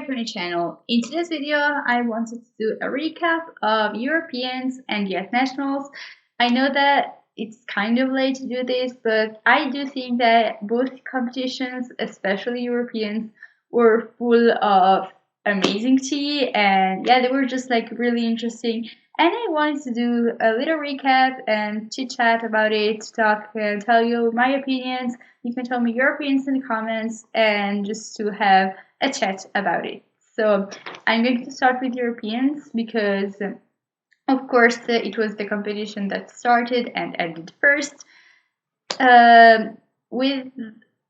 back to my channel. In today's video, I wanted to do a recap of Europeans and US nationals. I know that it's kind of late to do this, but I do think that both competitions, especially Europeans, were full of amazing tea, and yeah, they were just like really interesting. And I wanted to do a little recap and chit chat about it, talk and tell you my opinions. You can tell me your opinions in the comments and just to have a chat about it. So I'm going to start with Europeans because, of course, it was the competition that started and ended first. With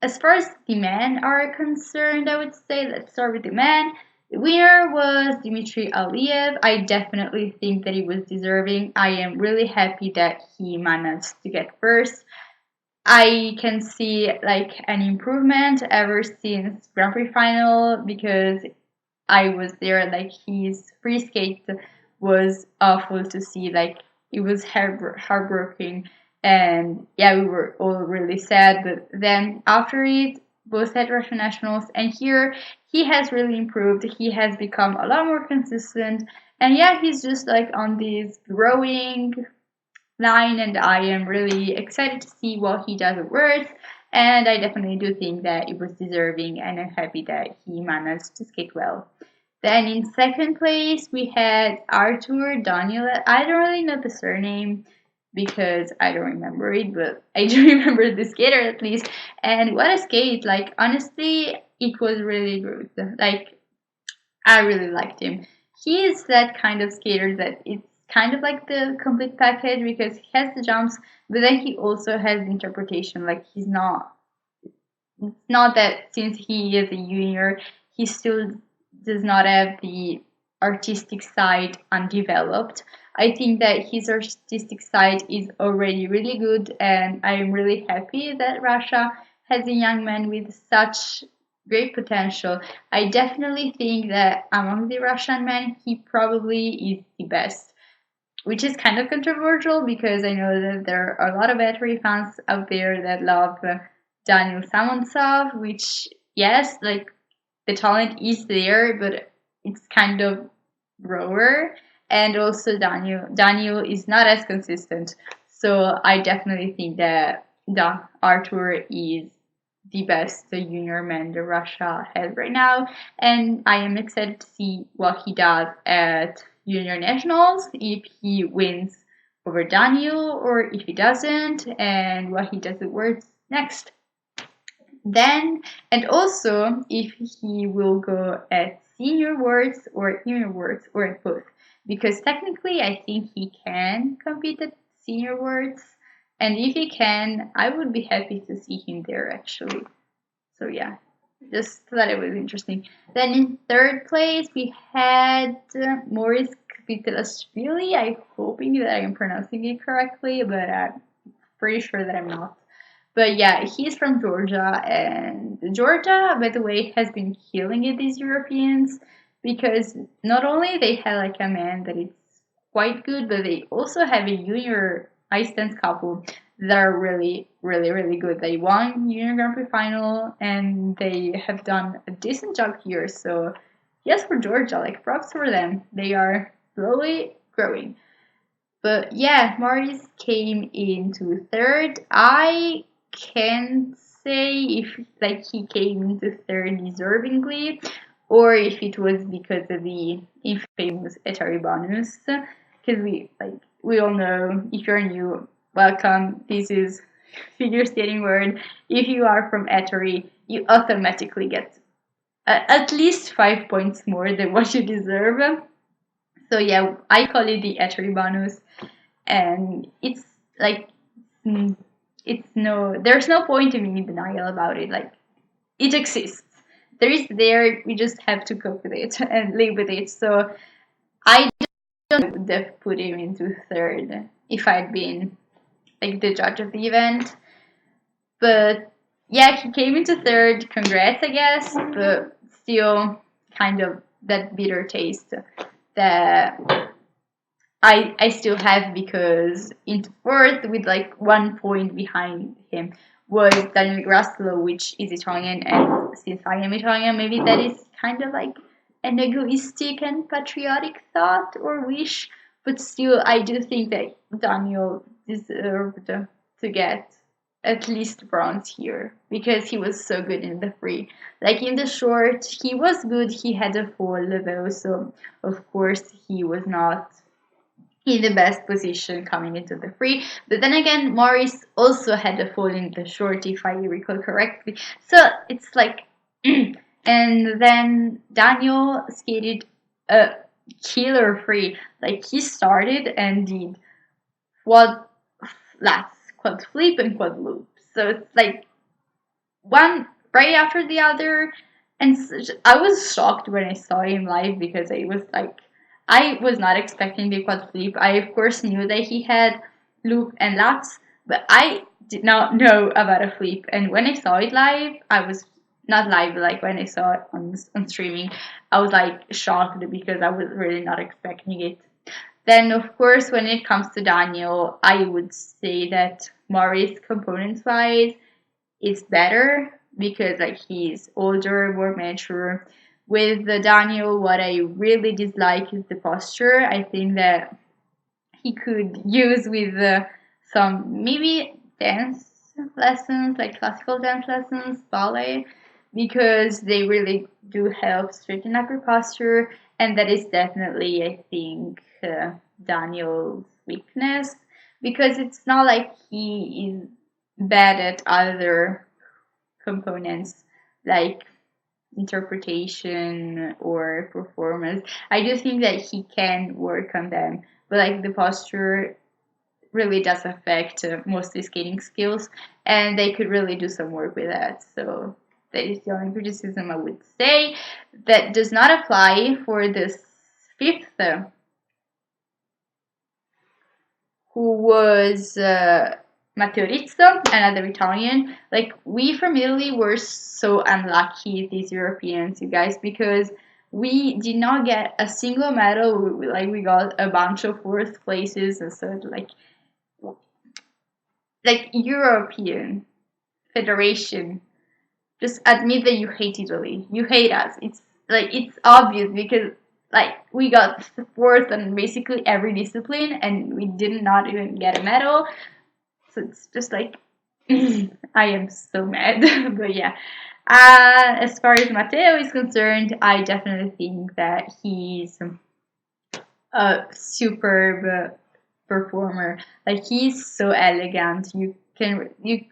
as far as the men are concerned, I would say let's start with the men. The winner was Dmitry Aliyev. I definitely think that he was deserving. I am really happy that he managed to get first. I can see like an improvement ever since Grand Prix final because I was there. Like his free skate was awful to see. Like it was heartbreaking, and yeah, we were all really sad. But then after it, both at Russian nationals and here, he has really improved. He has become a lot more consistent, and yeah, he's just like on this growing line, and I am really excited to see what he does at Worlds. And I definitely do think that it was deserving, and I'm happy that he managed to skate well. Then in second place, we had Arthur Daniel. I don't really know the surname because I don't remember it, but I do remember the skater at least. And what a skate! Like, honestly, it was really good. Like, I really liked him. He is that kind of skater that it's kind of like the complete package because he has the jumps, but then he also has the interpretation. Like, it's not that since he is a junior, he still does not have the artistic side undeveloped. I think that his artistic side is already really good, and I'm really happy that Russia has a young man with such great potential. I definitely think that among the Russian men, he probably is the best, which is kind of controversial because I know that there are a lot of Etri fans out there that love Daniel Samontsov, which, yes, like the talent is there, but it's kind of rawer. And also Daniel is not as consistent. So I definitely think that Arthur is the best junior man that Russia has right now. And I am excited to see what he does at junior nationals, if he wins over Daniel or if he doesn't, and what he does at Worlds next. Then, and also if he will go at senior Worlds or junior Worlds or at both, because technically I think he can compete at senior Worlds, and if he can, I would be happy to see him there actually. So yeah, just thought it was interesting. Then in third place we had Morris Kvitelashvili. I'm hoping that I am pronouncing it correctly, but I'm pretty sure that I'm not. But yeah, he's from Georgia, and Georgia, by the way, has been killing it these Europeans because not only they have like a man that is quite good, but they also have a junior ice dance couple that are really, really, really good. They won junior Grand Prix final, and they have done a decent job here. So yes, for Georgia, like props for them. They are slowly growing. But yeah, Morris came into third. I can't say if like he came into third deservingly or if it was because of the infamous Etari bonus. Because we all know, if you're new, welcome. This is figure skating world. If you are from Etari, you automatically get at least 5 points more than what you deserve. So yeah, I call it the Etri bonus, and it's like there's no point in me denial about it. Like it exists, there. We just have to cope with it and live with it. So I don't have put him into third if I'd been like the judge of the event, but yeah, he came into third. Congrats, I guess, but still kind of that bitter taste that I still have because into fourth with like 1 point behind him was Daniel Grasslow, which is Italian, and since I am Italian, maybe that is kind of like an egoistic and patriotic thought or wish, but still, I do think that Daniel deserved to get at least bronze here because he was so good in the free. Like in the short, he was good. He had a fall though, so of course he was not in the best position coming into the free. But then again, Morris also had a fall in the short, if I recall correctly. So it's like, and then Daniel skated a killer free. Like he started and did quad lats, quad flip, and quad loop. So it's like one right after the other. And I was shocked when I saw him live because I was like, I was not expecting the quad flip. I of course knew that he had loop and lats, but I did not know about a flip. And when I saw it live, I was not live, but like when I saw it on streaming, I was like shocked because I was really not expecting it. Then of course when it comes to Daniel, I would say that Morris components wise is better because like he's older, more mature. With the Daniel, what I really dislike is the posture. I think that he could use with some maybe dance lessons, like classical dance lessons, ballet, because they really do help straighten up your posture, and that is definitely, I think, Daniel's weakness because it's not like he is bad at other components like interpretation or performance. I do think that he can work on them, but like the posture really does affect mostly skating skills, and they could really do some work with that. So that is the only criticism I would say. That does not apply for this fifth, who was Matteo Rizzo, another Italian. Like, we from Italy were so unlucky, these Europeans, you guys, because we did not get a single medal. We got a bunch of fourth places, and so like European Federation, just admit that you hate Italy. You hate us. It's obvious because like we got fourth on basically every discipline and we did not even get a medal. So it's just like I am so mad. But yeah. As far as Matteo is concerned, I definitely think that he's a superb performer. Like he's so elegant. You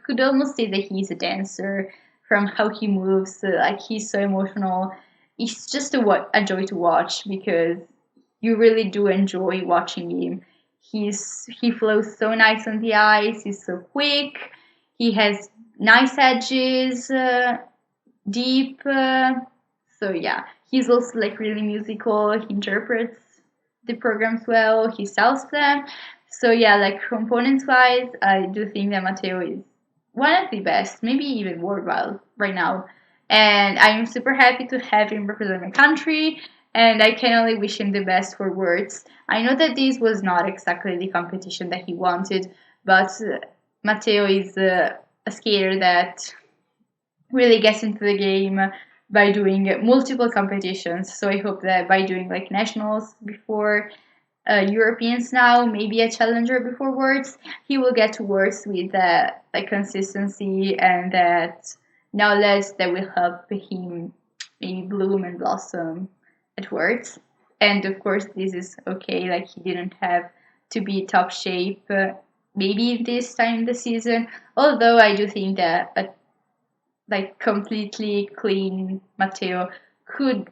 could almost say that he's a dancer from how he moves. Like he's so emotional. It's just a joy to watch because you really do enjoy watching him. He flows so nice on the ice. He's so quick. He has nice edges, deep. So yeah, he's also like really musical. He interprets the programs well. He sells them. So yeah, like components wise, I do think that Matteo is one of the best, maybe even worldwide right now. And I'm super happy to have him represent my country. And I can only wish him the best for words. I know that this was not exactly the competition that he wanted, but Matteo is a skater that really gets into the game by doing multiple competitions. So I hope that by doing like nationals before Europeans now, maybe a challenger before Worlds, he will get to Worlds with like consistency and that knowledge that will help him maybe bloom and blossom at Worlds. And of course, this is okay. Like he didn't have to be top shape. Maybe this time in the season, although I do think that a like completely clean Matteo could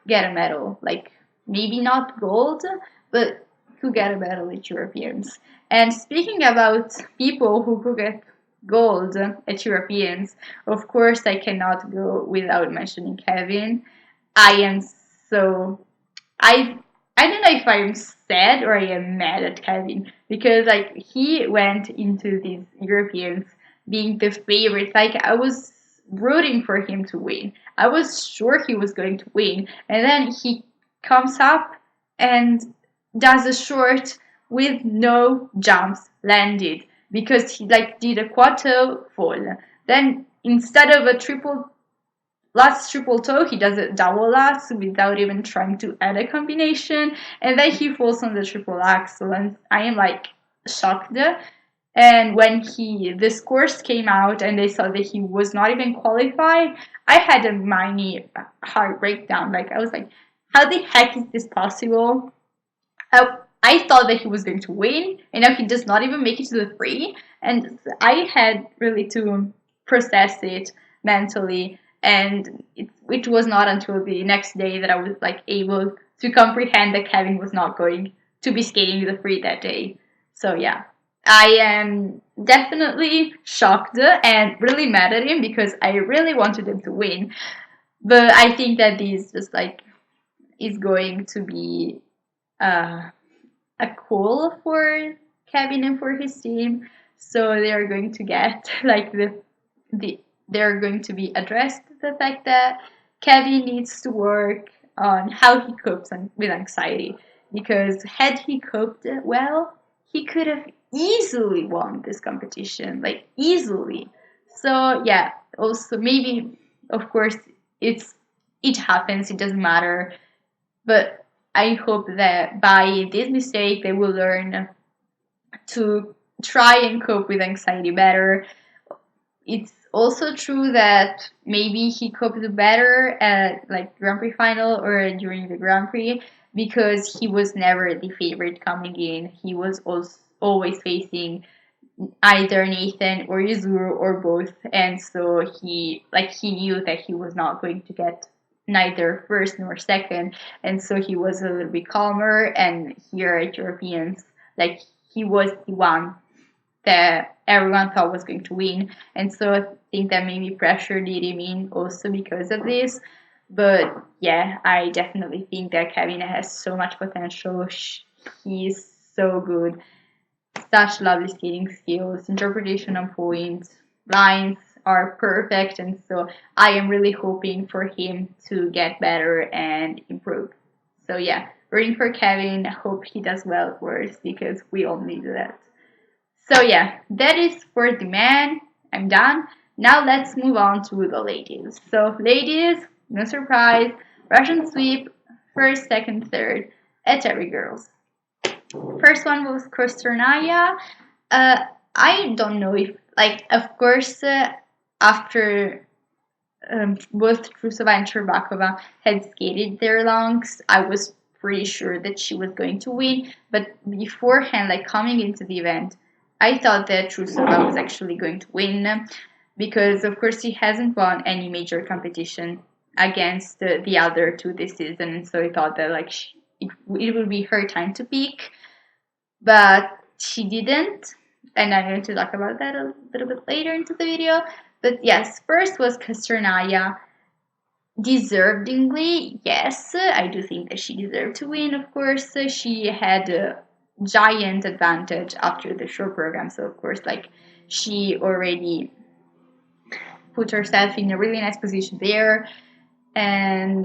get a medal. Like maybe not gold, but could get a medal with Europeans. And speaking about people who could get gold at Europeans, of course I cannot go without mentioning Kevin. I am so I don't know if I'm sad or I am mad at Kevin because like he went into these Europeans being the favorite. Like I was rooting for him to win. I was sure he was going to win. And then he comes up and does a short with no jumps landed because he like did a quarter fall. Then instead of a triple last triple toe, he does a double lats without even trying to add a combination, and then he falls on the triple axel, and I am like shocked. And when the scores came out and they saw that he was not even qualified, I had a mini heart breakdown. Like I was like, how the heck is this possible? I thought that he was going to win, and now he does not even make it to the free. And I had really to process it mentally, and it was not until the next day that I was like able to comprehend that Kevin was not going to be skating the free that day. So yeah, I am definitely shocked and really mad at him because I really wanted him to win. But I think that this just like is going to be uh, a call for Kevin and for his team. So they are going to get like they're going to be addressed the fact that Kevin needs to work on how he copes with anxiety, because had he coped well, he could have easily won this competition, like easily. So yeah, also maybe of course it happens, it doesn't matter, but I hope that by this mistake they will learn to try and cope with anxiety better. It's also true that maybe he coped better at like Grand Prix final or during the Grand Prix because he was never the favorite coming in. He was also always facing either Nathan or Yuzuru or both, and so he knew that he was not going to get neither first nor second, and so he was a little bit calmer. And here at Europeans, like he was the one that everyone thought was going to win, and so I think that maybe pressure did him in also because of this. But yeah, I definitely think that Kevin has so much potential. He's so good, such lovely skating skills, interpretation on point, lines are perfect, and so I am really hoping for him to get better and improve. So yeah, rooting for Kevin. Hope he does well at Worlds because we all need that. So yeah, that is for the men. I'm done. Now let's move on to the ladies. So ladies, no surprise, Russian sweep, first, second, third, at every girls. First one was Kosternaya. I don't know if, like, of course, after both Trusova and Sherbakova had skated their longs, I was pretty sure that she was going to win. But beforehand, like coming into the event, I thought that Trusova was actually going to win because, of course, she hasn't won any major competition against the other two this season, and so I thought that like it would be her time to peak, but she didn't, and I'm going to talk about that a little bit later into the video. But yes, first was Kosternaya. Deservedly, yes, I do think that she deserved to win. Of course, she had a giant advantage after the show program, so of course, like she already put herself in a really nice position there. And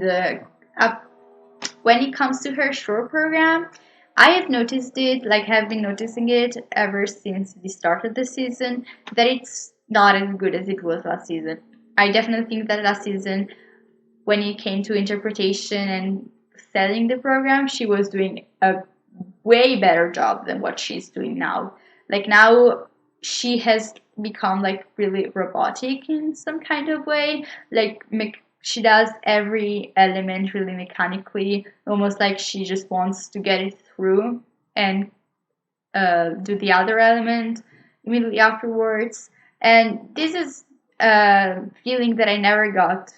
when it comes to her short program, I have noticed it, like have been noticing it ever since the start of the season, that it's not as good as it was last season. I definitely think that last season, when it came to interpretation and selling the program, she was doing a way better job than what she's doing now. Like now, she has become like really robotic in some kind of way. Like she does every element really mechanically, almost like she just wants to get it through and do the other element immediately afterwards. And this is a feeling that I never got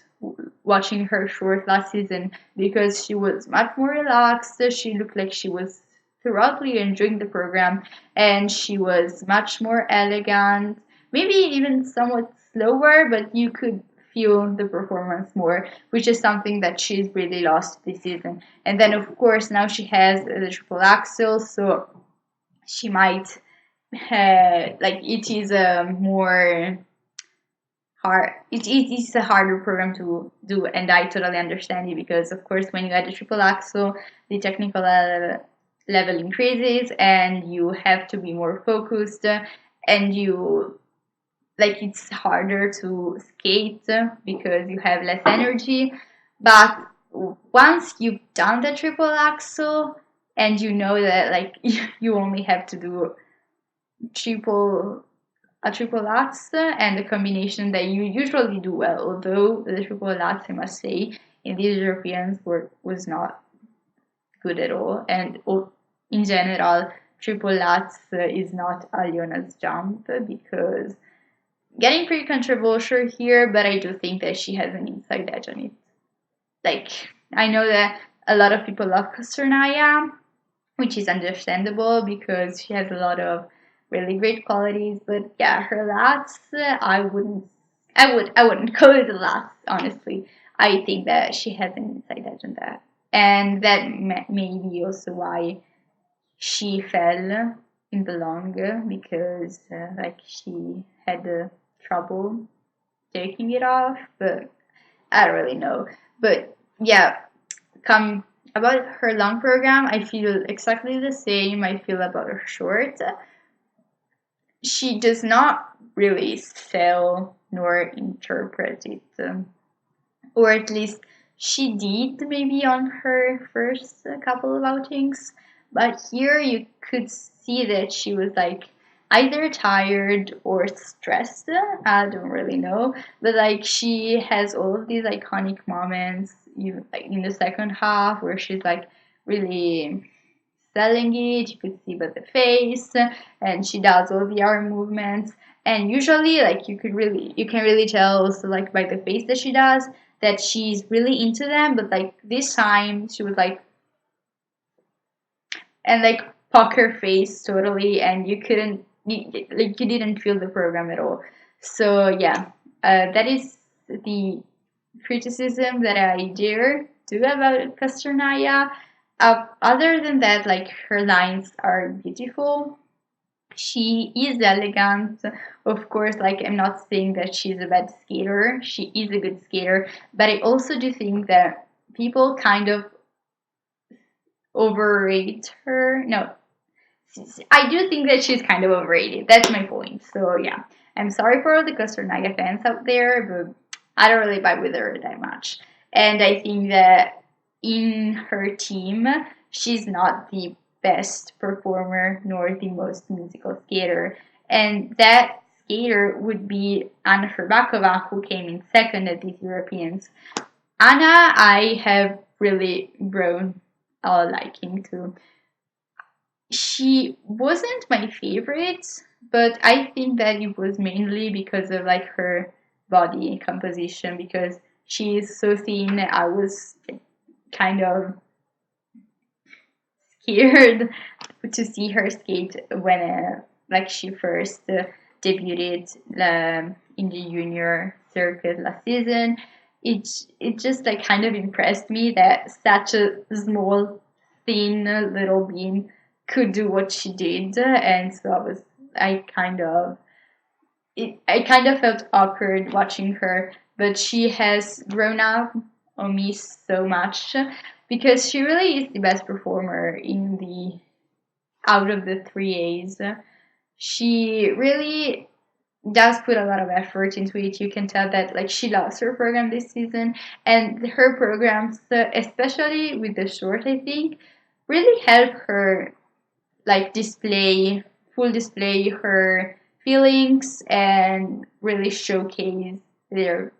watching her short last season, because she was much more relaxed. She looked like she was thoroughly enjoying the program, and she was much more elegant, maybe even somewhat slower, but you could feel the performance more, which is something that she's really lost this season. And then of course now she has the triple axel, so she might like it is a more hard, it is a harder program to do, and I totally understand it, because of course when you add a triple axel, the technical level increases and you have to be more focused, and you like it's harder to skate because you have less energy. But once you've done the triple axel and you know that like you only have to do triple a triple lutz and a combination that you usually do well, although the triple lutz, I must say, in these Europeans was not good at all. And in general, triple lutz is not Aliona's jump because getting pretty controversial here, but I do think that she has an inside edge on it. Like, I know that a lot of people love Kosternaya, which is understandable because she has a lot of really great qualities. But yeah, her lats, I wouldn't call it a lats, honestly. I think that she has an inside edge on that, and that may be also why she fell in the long because like she had trouble taking it off. But I don't really know. But yeah, come about her long program, I feel exactly the same I feel about her short. She does not really sell nor interpret it, or at least she did maybe on her first couple of outings. But here you could see that she was like either tired or stressed. I don't really know, but like she has all of these iconic moments, like in the second half where she's like really selling it. You could see by the face, and she does all the arm movements. And usually, like you can really tell also like by the face that she does that she's really into them. But like this time, she was like and like poker face totally, and you didn't feel the program at all. So yeah, that is the criticism that I dare do about Kasternaya. Other than that, like her lines are beautiful. She is elegant, of course. Like I'm not saying that she's a bad skater. She is a good skater, but I also do think that people kind of overrate her. No, I do think that she's kind of overrated. That's my point. So yeah, I'm sorry for all the Kosternaya fans out there, but I don't really vibe with her that much. And I think that in her team, she's not the best performer nor the most musical skater. And that skater would be Anna Sherbakova, who came in second at these Europeans. Anna, I have really grown a liking to. She wasn't my favorite, but I think that it was mainly because of like her body composition because she is so thin. I was kind of scared to see her skate when like she first debuted in the junior circuit last season. It just like kind of impressed me that such a small thin little being could do what she did, and so I kind of I kind of felt awkward watching her, but she has grown up on me so much because she really is the best performer in the out of the three A's. She really does put a lot of effort into it. You can tell that like she loves her program this season, and her programs, especially with the short, I think, really help her like display her feelings and really showcase their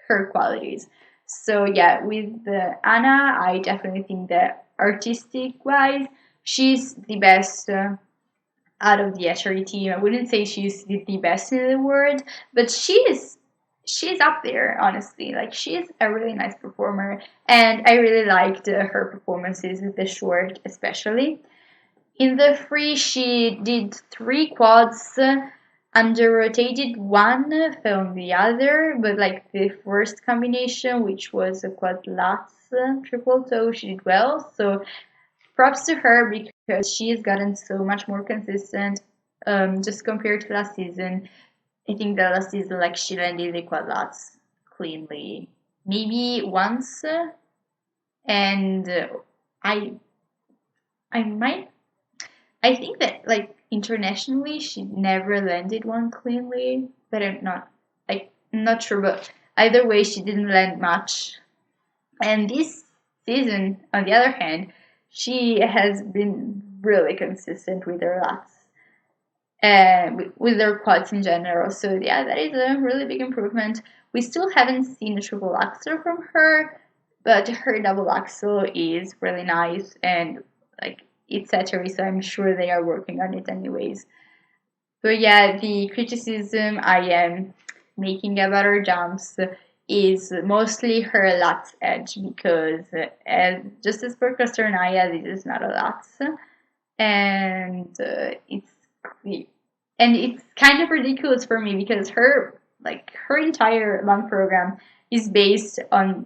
her qualities. So yeah, with Anna, I definitely think that artistic wise, she's the best out of the Escher team. I wouldn't say she's the best in the world, but she's up there, honestly. Like she's a really nice performer, and I really liked her performances with the short, especially. In the free, she did three quads, under rotated one from the other, but like the first combination, which was a quad lats triple toe, she did well. So props to her because she has gotten so much more consistent just compared to last season. I think that last season, like she landed the quad lats cleanly, maybe once, and I I might I think that like internationally she never landed one cleanly. but I'm not sure, but either way, she didn't land much. And this season, on the other hand, she has been really consistent with her lats and with their quads in general. So yeah, that is a really big improvement. We still haven't seen a triple axel from her, but her double axel is really nice and like it's saturated, so I'm sure they are working on it anyways. But yeah, the criticism I am making about her jumps is mostly her lats edge because just as per Casternaya, this is not a lats, and it's kind of ridiculous for me because her entire long program is based on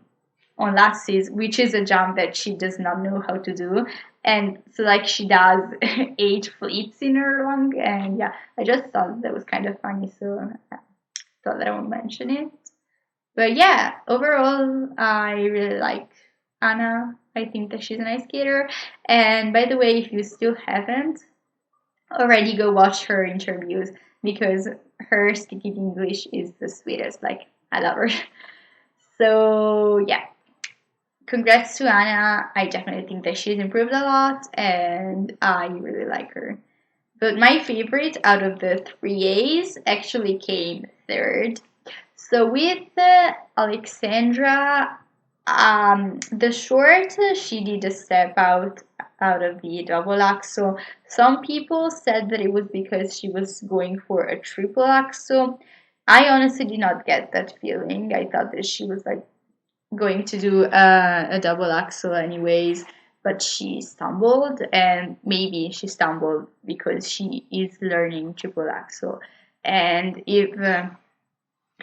lattice, which is a jump that she does not know how to do. And so like she does 8 flips in her long, and yeah, I just thought that was kind of funny, so I thought that I would mention it. But yeah, overall, I really like Anna. I think that she's a nice skater. And by the way, if you still haven't already, go watch her interviews because her speaking English is the sweetest. Like, I love her. So yeah, congrats to Anna. I definitely think that she's improved a lot and I really like her. But my favorite out of the three A's actually came third. So with Alexandra, the short, she did a step out of the double axel. Some people said that it was because she was going for a triple axel. I honestly did not get that feeling. I thought that she was like going to do a double axel anyways, but she stumbled, and maybe she stumbled because she is learning triple axel. And if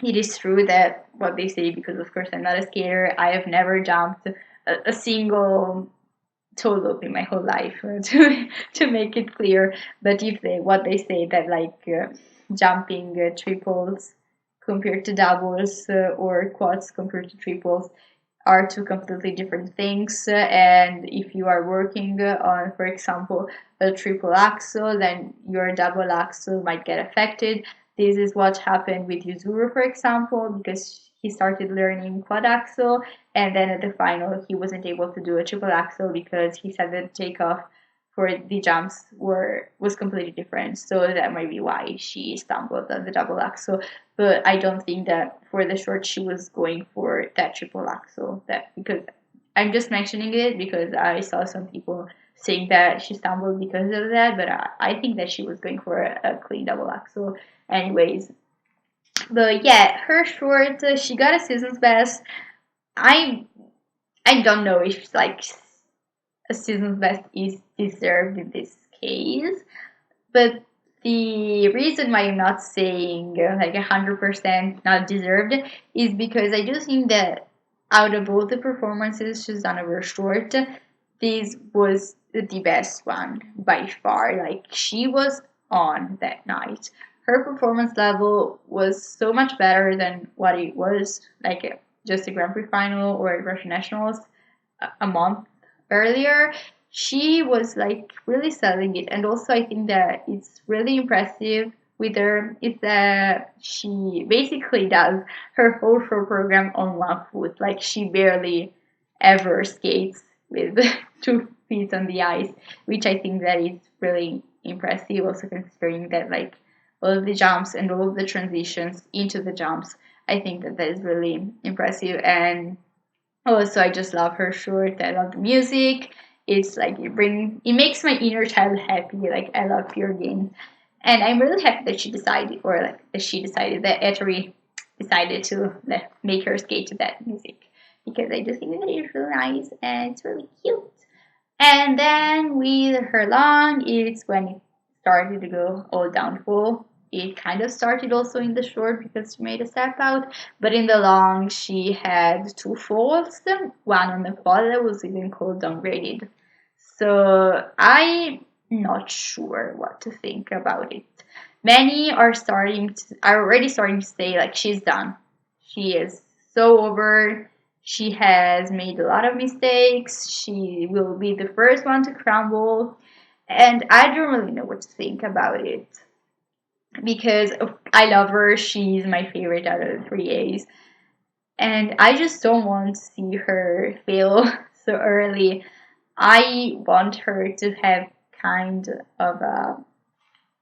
it is true that what they say, because of course I'm not a skater, I have never jumped a single toe loop in my whole life to make it clear. But if they what they say that jumping triples compared to doubles or quads compared to triples are two completely different things. And if you are working on, for example, a triple axel, then your double axel might get affected. This is what happened with Yuzuru, for example, because he started learning quad axel, and then at the final he wasn't able to do a triple axel because he said that the takeoff for the jumps was completely different. So that might be why she stumbled on the double axel. But I don't think that for the short she was going for that triple axel. That because I'm just mentioning it because I saw some people saying that she stumbled because of that, but I think that she was going for a clean double axel anyways. But yeah, her short, she got a season's best. I I don't know if like a season's best is deserved in this case, but the reason why I'm not saying like 100% not deserved is because I do think that out of all the performances she's done over short, this was the best one by far. Like she was on that night. Her performance level was so much better than what it was like just a Grand Prix final or a Russian Nationals a month earlier. She was like really selling it, and also I think that it's really impressive with her is that she basically does her whole show program on one foot. Like she barely ever skates with 2 feet on the ice, which I think that is really impressive. Also considering that like all of the jumps and all of the transitions into the jumps, I think that that is really impressive. And also, I just love her short. I love the music. It's like it makes my inner child happy. Like I love pure games, and I'm really happy that she decided that Ettore decided to make her skate to that music because I just think that it's really nice and it's really cute. And then with her long, it's when it started to go all downfall. It kind of started also in the short because she made a step out, but in the long, she had 2 falls, one on the quad that was even called downgraded. So I'm not sure what to think about it. Many are already starting to say like she's done. She is so over. She has made a lot of mistakes. She will be the first one to crumble. And I don't really know what to think about it. because I love her. She's my favorite out of the three A's. And I just don't want to see her fail so early. I want her to have kind of a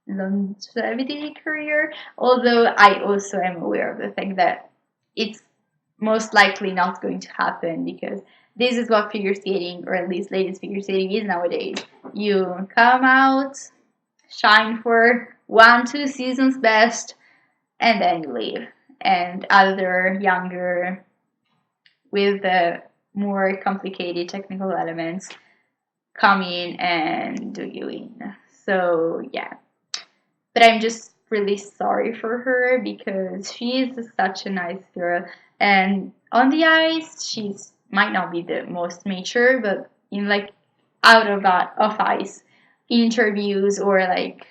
longevity career, although I also am aware of the fact that it's most likely not going to happen because this is what figure skating, or at least ladies figure skating, is nowadays. You come out, shine for 1, 2 seasons best, and then you leave. And other younger, with the more complicated technical elements, come in and do you in. So yeah, but I'm just really sorry for her because she is such a nice girl. And on the ice, she's might not be the most mature, but in like out of ice interviews or like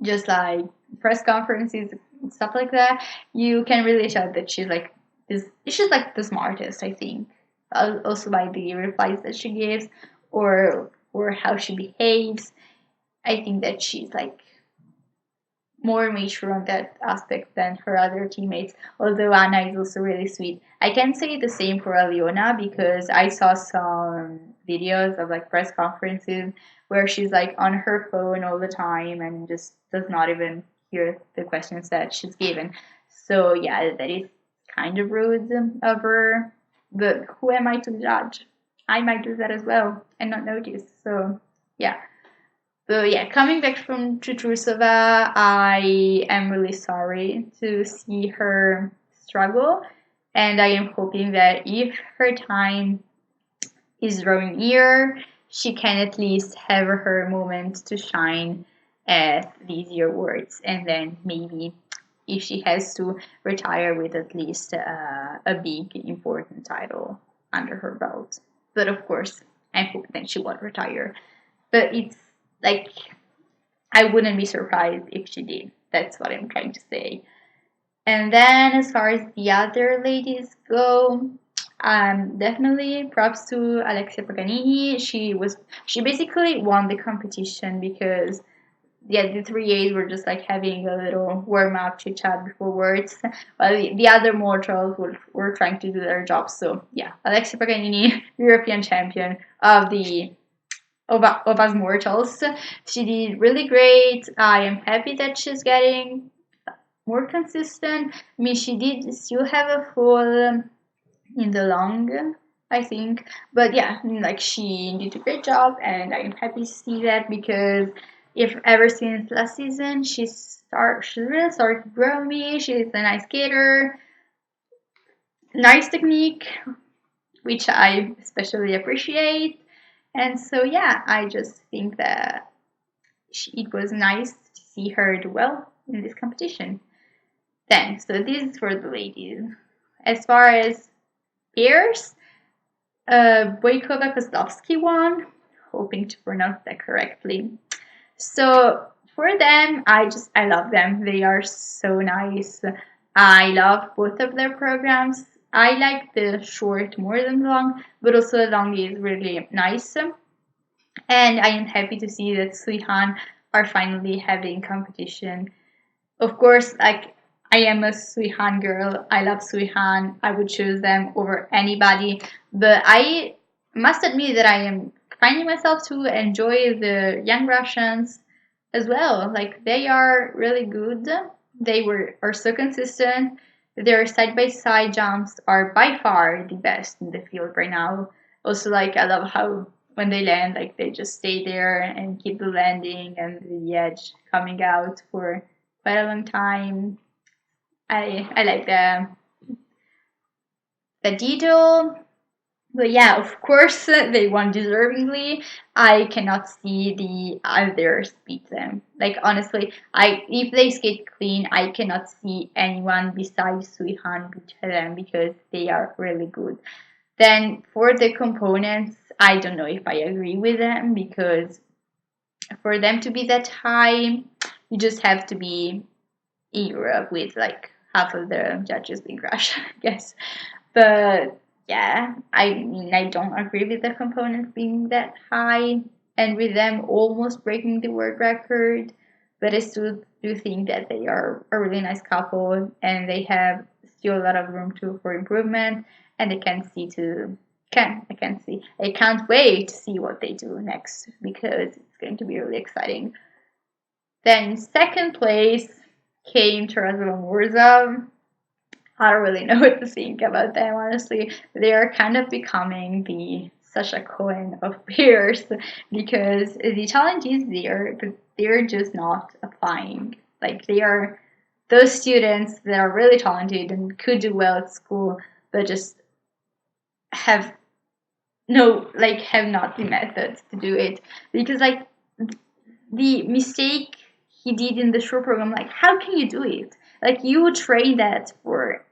just like press conferences and stuff like that, you can really tell that she's like this. She's like the smartest, I think. Also by the replies that she gives, or how she behaves. I think that she's like more mature on that aspect than her other teammates. Although Anna is also really sweet. I can't say the same for Aliona because I saw some videos of like press conferences where she's like on her phone all the time and just does not even hear the questions that she's given. So yeah, that is kind of rude of her. But who am I to judge? I might do that as well and not notice. So yeah. But yeah, coming back from Chutrusova, I am really sorry to see her struggle, and I am hoping that if her time is drawing near, she can at least have her moment to shine at these year awards, and then maybe if she has to retire with at least a big important title under her belt. But of course, I'm hoping that she won't retire. But it's like I wouldn't be surprised if she did. That's what I'm trying to say. And then as far as the other ladies go, definitely props to Alexia Paganini. She basically won the competition because yeah, the three A's were just like having a little warm up chit chat before words, while the other mortals were trying to do their jobs. So yeah, Alexia Paganini, European champion of us mortals. She did really great. I am happy that she's getting more consistent. I mean, she did still have a fall in the long, I think, but yeah, like she did a great job, and I'm happy to see that because if ever since last season she really started to grow me. She's a nice skater, nice technique, which I especially appreciate. And so, yeah, I just think that it was nice to see her do well in this competition. Then, so this is for the ladies. As far as pairs, Boykova Kozlovsky won, hoping to pronounce that correctly. So for them, I love them. They are so nice. I love both of their programs. I like the short more than the long, but also the long is really nice. And I am happy to see that Suihan are finally having competition. Of course, like I am a Suihan girl. I love Suihan. I would choose them over anybody. But I must admit that I am finding myself to enjoy the young Russians as well. Like they are really good. Are so consistent. Their side by side jumps are by far the best in the field right now. Also, like I love how when they land, like they just stay there and keep the landing and the edge coming out for quite a long time. I like the detail. But yeah, of course they won deservingly. I cannot see the others beat them. Like honestly, I if they skate clean, I cannot see anyone besides Suihan beat them because they are really good. Then for the components, I don't know if I agree with them because for them to be that high, you just have to be in Europe with like half of the judges being Russian, I guess. But yeah, I mean, I don't agree with the components being that high and with them almost breaking the world record. but I still do think that they are a really nice couple, and they have still a lot of room for improvement, and I can't wait to see what they do next because it's going to be really exciting. Then in second place came Tarazov and Murzov. I don't really know what to think about them, honestly. They are kind of becoming the Sasha Cohen of peers because the talent is there, but they're just not applying. Like, they are those students that are really talented and could do well at school, but just have have not the methods to do it. Because, like, the mistake he did in the short program, like, how can you do it? Like, you train that for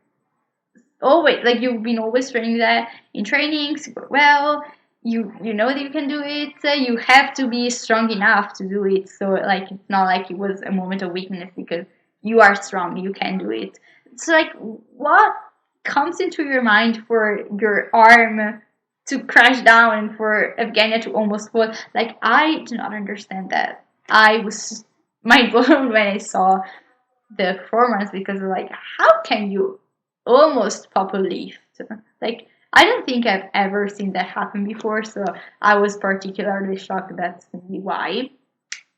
always, like, you've been always training that in training super well. You know that you can do it. You have to be strong enough to do it. So, like, it's not like it was a moment of weakness because you are strong, you can do it. So, like, what comes into your mind for your arm to crash down and for Evgenia to almost fall? Like, I do not understand that. I was mind blown when I saw the performance because, like, how can you almost pop a leaf? Like, I don't think I've ever seen that happen before, so I was particularly shocked. That's maybe why.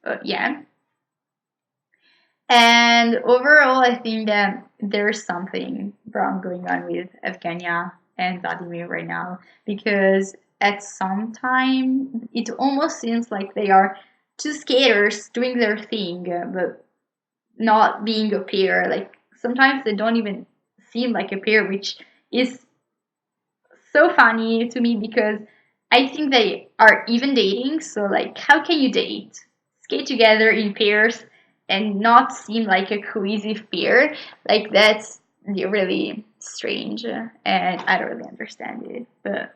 But yeah. And overall, I think that there's something wrong going on with Evgenia and Vladimir right now because at some time it almost seems like they are two skaters doing their thing, but not being a pair. Like, sometimes they don't even seem like a pair, which is so funny to me because I think they are even dating. So, like, how can you date, skate together in pairs, and not seem like a cohesive pair? Like, that's really strange, and I don't really understand it. But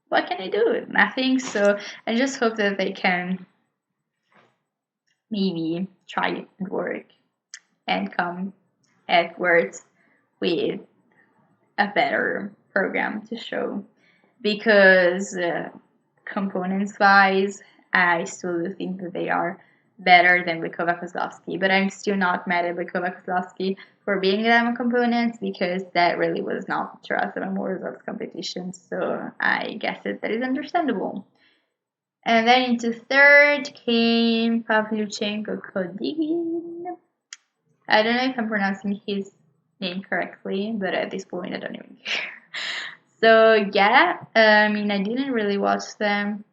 what can I do? Nothing. So I just hope that they can maybe try it and work and come afterwards with a better program to show because components wise I still do think that they are better than Bykova Kozlovsky, but I'm still not mad at Bykova Kozlovsky for being diamond components because that really was not Tarasov and Morozov's competition, so I guess that is understandable. And then into third came Pavlyuchenko Kodigin. I don't know if I'm pronouncing his name correctly, but at this point I don't even care. So yeah, I mean, I didn't really watch them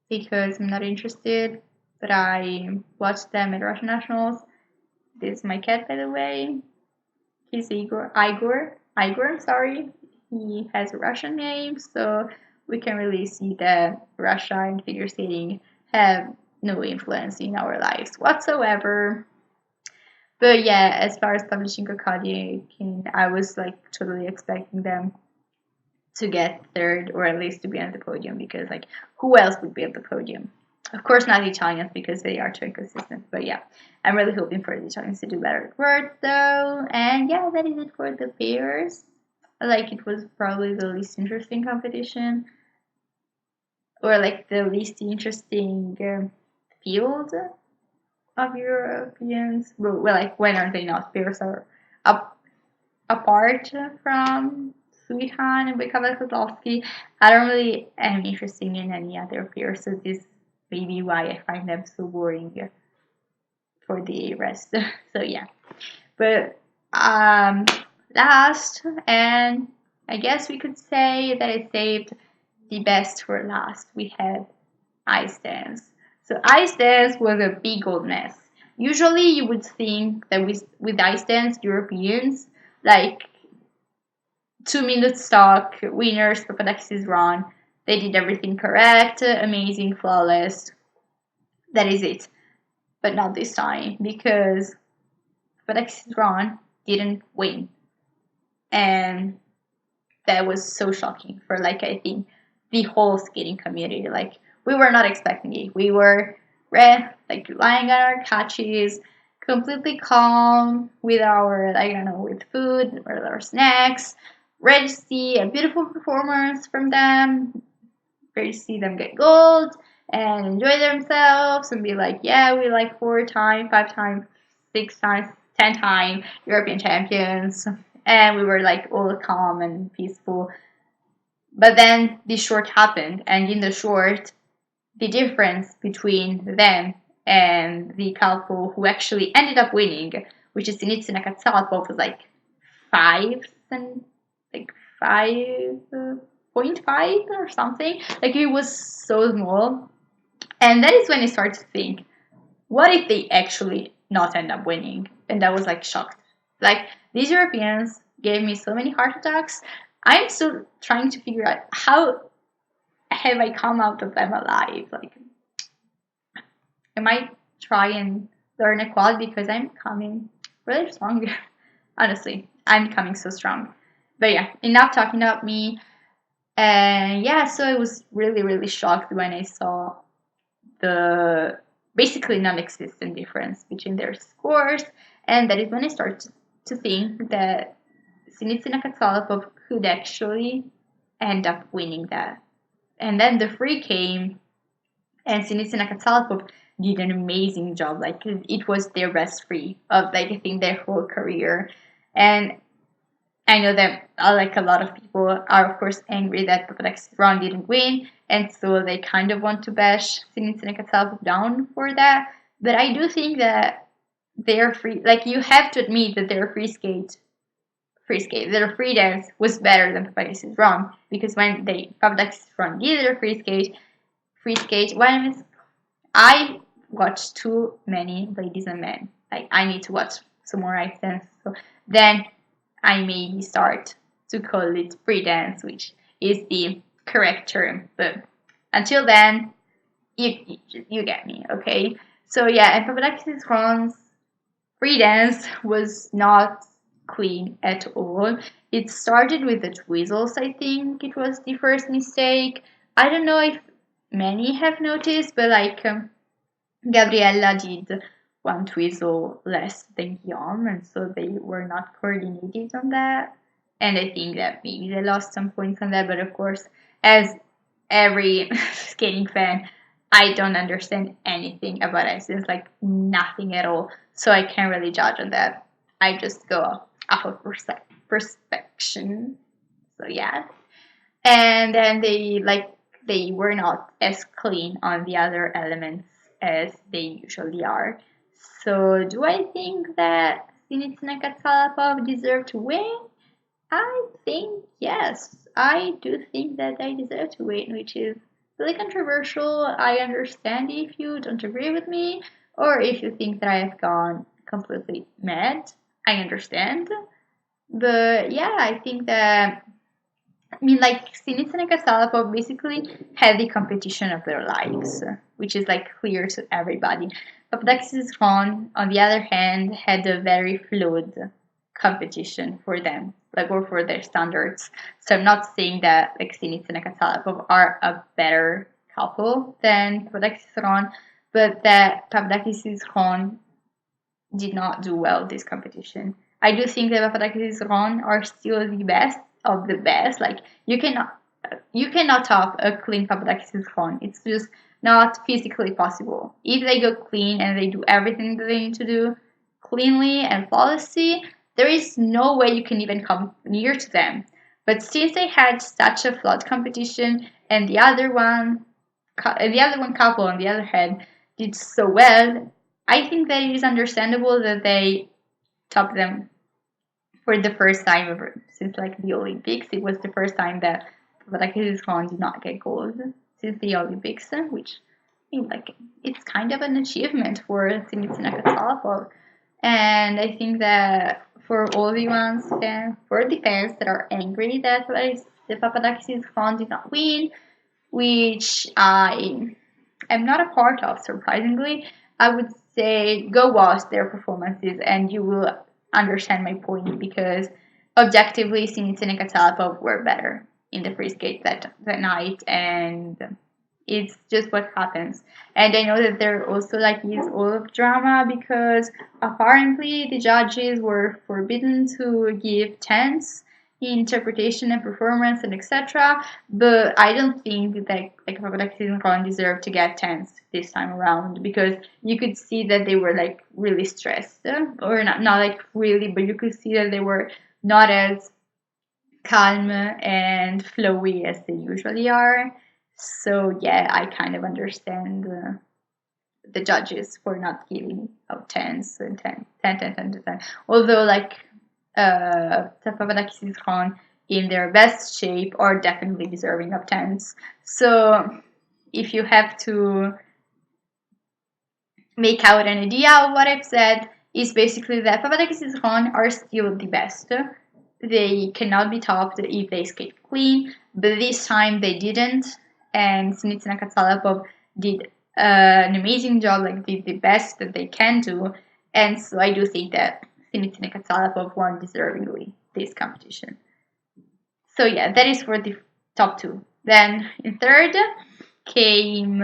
because I'm not interested, but I watched them at Russian Nationals. This is my cat, by the way. He's Igor. I'm sorry. He has a Russian name, so we can really see that Russia and figure skating have no influence in our lives whatsoever. But yeah, as far as Pavlyuchenko Kodigin, I was like totally expecting them to get third or at least to be on the podium because, like, who else would be at the podium? Of course, not the Italians because they are too inconsistent. But yeah, I'm really hoping for the Italians to do better at words though. And yeah, that is it for the pairs. Like, it was probably the least interesting competition, or like the least interesting field of Europeans. Well, like, when are they not? Pairs are up apart from Suihan and Bykova Kozlovsky. I don't really am interested in any other pairs, so this may be why I find them so boring for the rest. So yeah, but last, and I guess we could say that I saved the best for last. We had ice dance. So ice dance was a big old mess. Usually, you would think that with ice dance, Europeans, like, 2 minute stock, winners, Papadakis run. They did everything correct, amazing, flawless. That is it. But not this time because Papadakis run didn't win. And that was so shocking for, like, I think the whole skating community. Like, we were not expecting it. We were like lying on our couches, completely calm with our, like, I don't know, with food or our snacks, ready to see a beautiful performance from them, ready to see them get gold, and enjoy themselves and be like, yeah, we like 4 times, 5 times, 6 times, 10 times European champions. And we were like all calm and peaceful. But then the short happened, and in the short, the difference between them and the couple who actually ended up winning, which is Sinitsina Katsalapov, was like 5.5 or something. Like it was so small. And that is when I started to think, what if they actually not end up winning? And I was like shocked. Like these Europeans gave me so many heart attacks. I'm still trying to figure out how have I come out of them alive. Like I might try and learn a quad because I'm coming really strong. Honestly, I'm coming so strong. But yeah, enough talking about me. And yeah, so I was really, really shocked when I saw the basically non-existent difference between their scores. And that is when I started to think that Sinitsina Katsalapov could actually end up winning that. And then the free came, and Sinitsina Katsalapov did an amazing job. Like it was their best free of like I think their whole career. And I know that like a lot of people are of course angry that Papadakis Ron didn't win, and so they kind of want to bash Sinitsina Katsalapov down for that. But I do think that their free, like you have to admit that their their free dance was better than Papadakis Ron, because when Papadakis Ron did their free skate, when I watched too many ladies and men. Like I need to watch some more ice dance. So then I maybe start to call it free dance, which is the correct term. But until then, you get me, okay? So yeah, and Papadakis Ron's free dance was not clean at all. It started with the twizzles, I think it was the first mistake. I don't know if many have noticed, but like Gabriella did one twizzle less than Guillaume, and so they were not coordinated on that. And I think that maybe they lost some points on that, but of course, as every skating fan, I don't understand anything about ice dance, like nothing at all. So I can't really judge on that. I just go off of perspection. So yeah. And then they were not as clean on the other elements as they usually are. So do I think that Sinitsina Katsalapov deserved to win? I think yes. I do think that they deserve to win, which is really controversial. I understand if you don't agree with me, or if you think that I have gone completely mad. I understand. But yeah, I think that like Sinitsina and Katsalapov basically had the competition of their lives, which is like clear to everybody. Papadakis Ron, on the other hand, had a very fluid competition for them, like or for their standards. So I'm not saying that like Sinitsina and Katsalapov are a better couple than Papadakis Ron, but that Papadakis Ron did not do well this competition. I do think that Papadakis Ron are still the best of the best. Like you cannot top a clean Papadakis Ron. It's just not physically possible. If they go clean and they do everything that they need to do cleanly and flawlessly, there is no way you can even come near to them. But since they had such a flawed competition, and the other one couple on the other hand did so well, I think that it is understandable that they top them for the first time ever since like the Olympics. It was the first time that Papadakis Ron did not get gold since the Olympics, which I mean, like it's kind of an achievement for Sinitsina Katsalapov. And I think that for all the fans that are angry that the Papadakis Ron did not win, which I am not a part of, surprisingly, I would say go watch their performances and you will understand my point, because objectively Sinitsina and Katsalapov were better in the free skate that night, and it's just what happens. And I know that there also like is all of drama because apparently the judges were forbidden to give 10s interpretation and performance and etc. But I don't think that like Papadakis and Ron deserve to get 10s this time around, because you could see that they were like really stressed, or not like really, but you could see that they were not as calm and flowy as they usually are. So yeah, I kind of understand the judges for not giving out 10s and 10. Although like Papadakis and Ron in their best shape are definitely deserving of 10s. So if you have to make out an idea of what I've said, is basically that Papadakis and Ron are still the best. They cannot be topped if they skate clean, but this time they didn't, and Sinitsina Katsalapov did an amazing job, like did the best that they can do, and so I do think that Sinitsina Katsalapov won deservingly this competition. So yeah, that is for the top two. Then in third came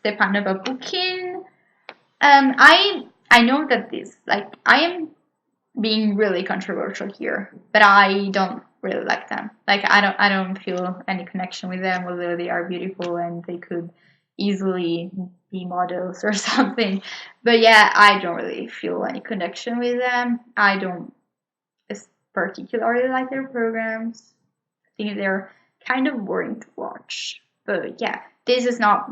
Stepanova Bukin. I know that this, like, I am being really controversial here, but I don't really like them. Like, I don't feel any connection with them, although they are beautiful and they could easily be models or something. But yeah, I don't really feel any connection with them. I don't particularly like their programs. I think they're kind of boring to watch. But yeah, this is not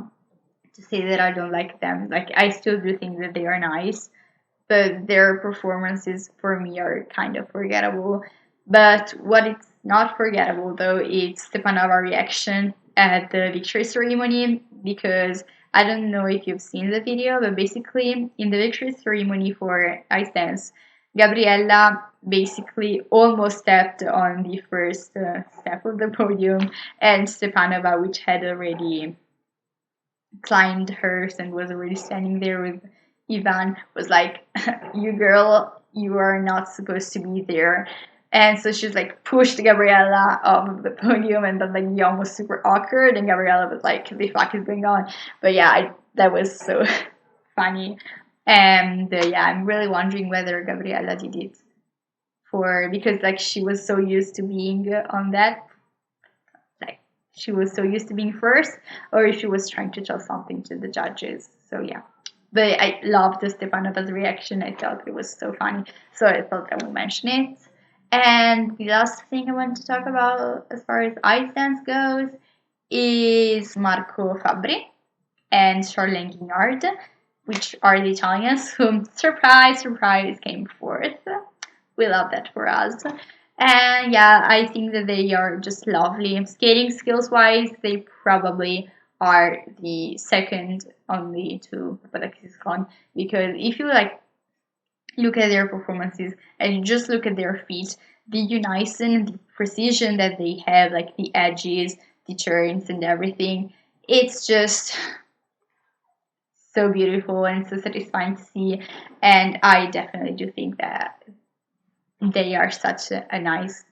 to say that I don't like them. Like, I still do think that they are nice, but their performances for me are kind of forgettable. But what is not forgettable though is Stepanova reaction at the victory ceremony, because I don't know if you've seen the video, but basically in the victory ceremony for ice dance, Gabriella basically almost stepped on the first step of the podium, and Stepanova, which had already climbed hers and was already standing there with Ivan, was like, "You girl, you are not supposed to be there." And so she's like pushed Gabriella off of the podium, and then like Young was super awkward, and Gabriella was like, "The fuck is going on?" But yeah, that was so funny, and yeah, I'm really wondering whether Gabriella did it because like she was so used to being on that, like she was so used to being first, or if she was trying to tell something to the judges. So yeah. But I loved Stepanova's reaction. I thought it was so funny. So I thought I would mention it. And the last thing I want to talk about as far as ice dance goes is Marco Fabbri and Charlene Guignard, which are the Italians who, surprise, surprise, came fourth. We love that for us. And yeah, I think that they are just lovely. Skating skills wise, they probably are the second only to Papadakis Khan, because if you like look at their performances and you just look at their feet, the unison, the precision that they have, like the edges, the turns and everything, it's just so beautiful and so satisfying to see. And I definitely do think that they are such a nice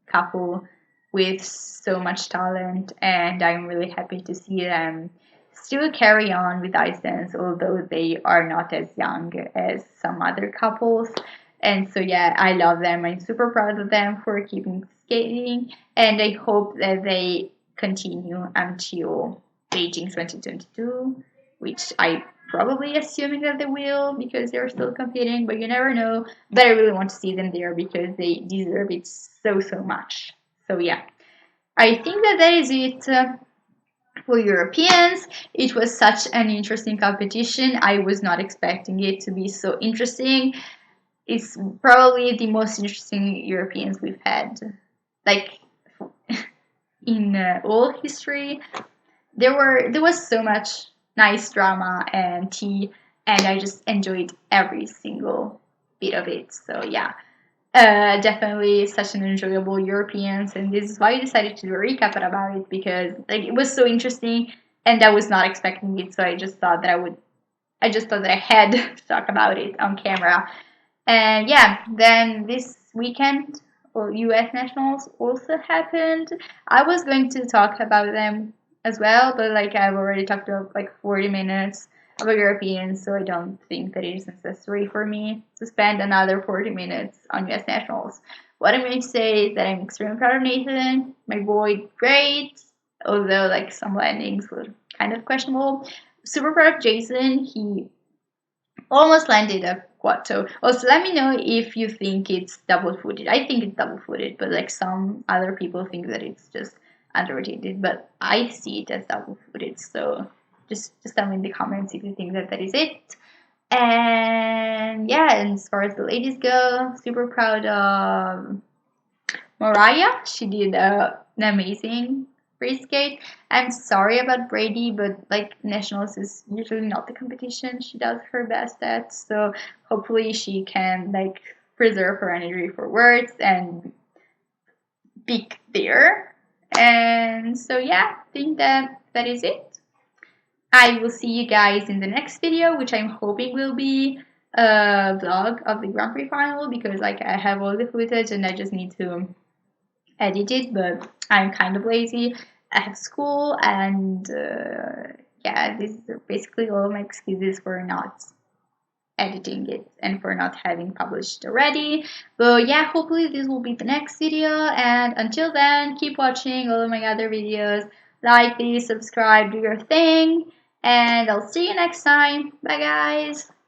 couple with so much talent, and I'm really happy to see them still carry on with ice dance, although they are not as young as some other couples. And so yeah, I love them. I'm super proud of them for keeping skating, and I hope that they continue until Beijing 2022, which I probably assuming that they will, because they're still competing, but you never know. But I really want to see them there because they deserve it so much. So yeah, I think that is it for Europeans. It was such an interesting competition. I was not expecting it to be so interesting. It's probably the most interesting Europeans we've had, like in all history. There was so much nice drama and tea, and I just enjoyed every single bit of it. So yeah, definitely such an enjoyable Europeans, and this is why I decided to do a recap about it, because like it was so interesting, and I was not expecting it. So I just thought that I had to talk about it on camera. And yeah, then this weekend, U.S. nationals also happened. I was going to talk about them as well, but like I've already talked about like 40 minutes about Europeans, so I don't think that it is necessary for me to spend another 40 minutes on U.S. nationals. what I'm going to say is that I'm extremely proud of Nathan. My boy, great. Although, like, some landings were kind of questionable. Super proud of Jason. He almost landed a quad toe. Also, let me know if you think it's double-footed. I think it's double-footed, but like some other people think that it's just under-rotated. But I see it as double-footed. So just tell me in the comments if you think that that is it. And yeah, and as far as the ladies go, super proud of Mariah. She did an amazing free skate. I'm sorry about Brady, but like nationals is usually not the competition she does her best at. So hopefully she can like preserve her energy for words and peak there. And so yeah, I think that that is it. I will see you guys in the next video, which I'm hoping will be a vlog of the Grand Prix final, because like I have all the footage and I just need to edit it, but I'm kind of lazy. I have school, and yeah, this is basically all of my excuses for not editing it and for not having published already. But yeah, hopefully this will be the next video, and until then, keep watching all of my other videos. Like this, subscribe, do your thing, and I'll see you next time. Bye guys!